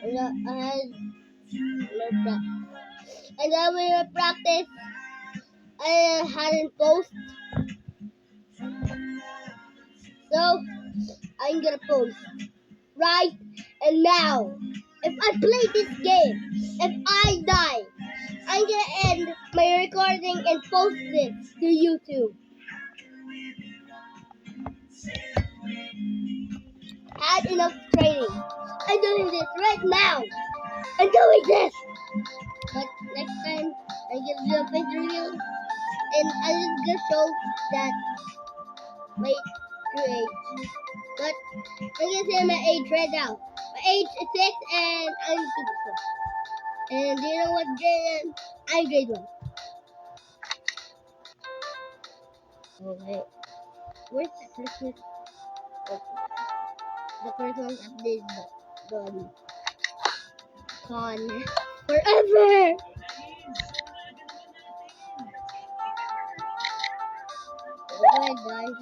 And then we will practice. I hadn't post, so I'm gonna post right and now. If I play this game, if I die, I'm gonna end my recording and post it to YouTube. Had enough training. I'm doing this right now. I'm doing this. But next time, I give you a face reveal, and I'm just gonna show that my true age. But I can say my age right now. My age is 6, and I'm super smart. And do you know what grade I am? I'm grade 1. Oh wait, where's the Christmas? Okay. The Christmas update done. Con forever. Oh my gosh,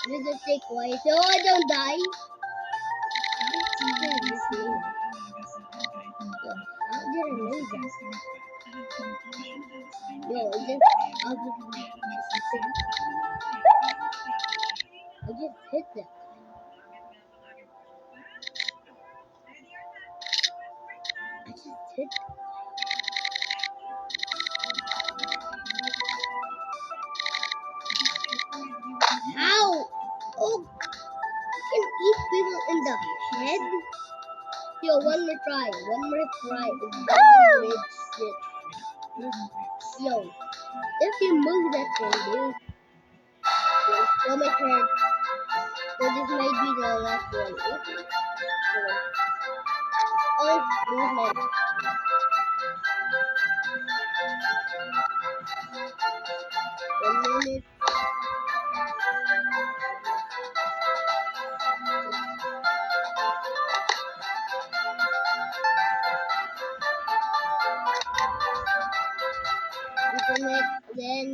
you just stay quiet so I don't die. How did I know that? Yo, I just hit that. I just hit that. How? Oh, I can eat people in the head? Yo, one more try. It's shit. Yo, if you move that thing, dude. Yo, my turn. So this might be the last one. Oh, movement. 1 minute. Internet. Then.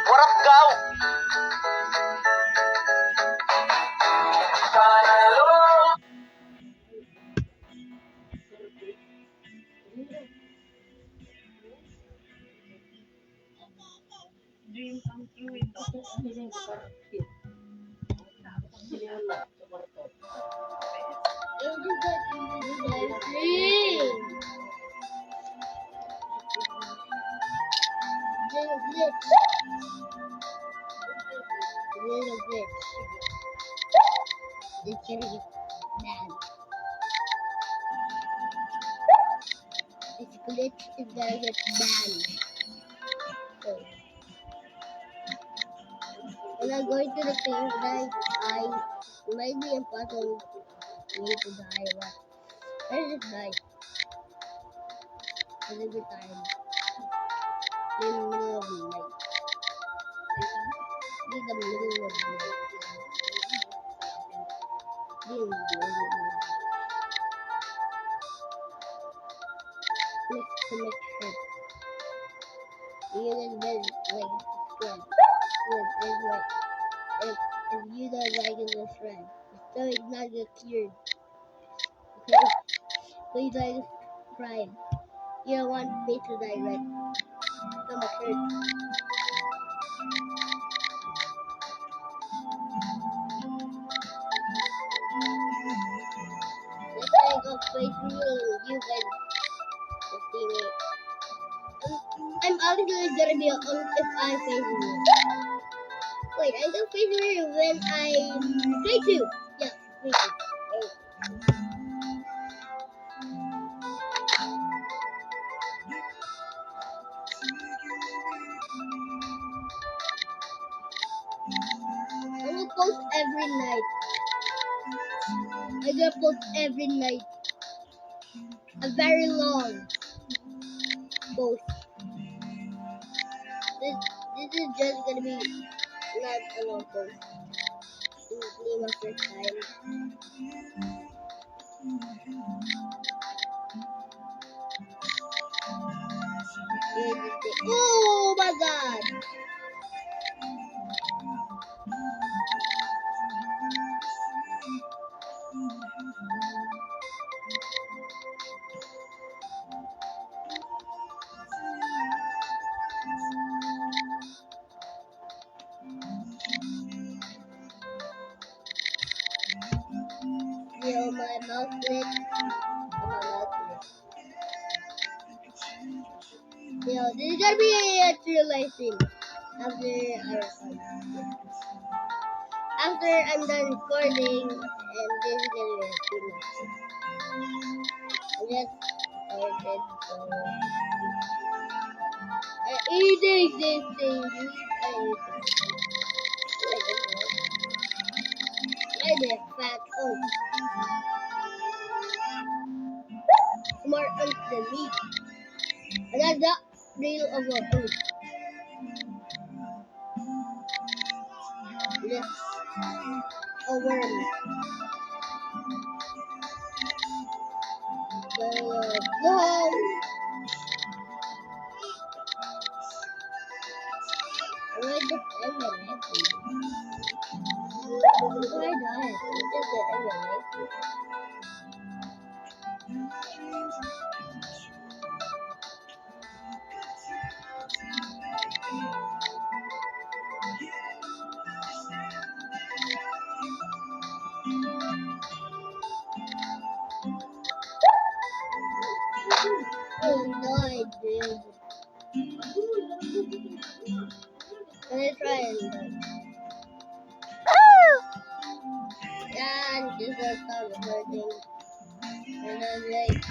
What up, Gaw? Dream come true ito. Little bit. It's gonna get bad. This glitch is gonna get banned. So, when I go into the cave, then it might be impossible for me to die, but I just die. Every time. In the middle of the night. In the middle of the night. In the middle of the night. Let's commit shrimp. You guys better like shrimp. Yes, it's like if you don't like it, the shrimp. The stomach not get cured. Okay? Please like subscribe. You don't want me to die right. Stomach hurts. Next time I go play through you guys will see me. I'm obviously gonna be if I face you. Wait, I go face you when I face you. Yeah, face you. I will post every night. I gonna post every night. A very long post. This is just gonna be not a long post. This is me my first time. Oh my god! no slip. Come on, no slip. Yo, this is gonna be a true life stream. After I'm done recording, and this is gonna be a true life stream. I just started, so eating this thing, dude. I did fat. Oh, smart than me. And that's the real of a food. Yes, a worm. Go. Why the emulator? Why not? It's just the emulator. Oh no, I did. Can I try and yeah, and just start recording. And then like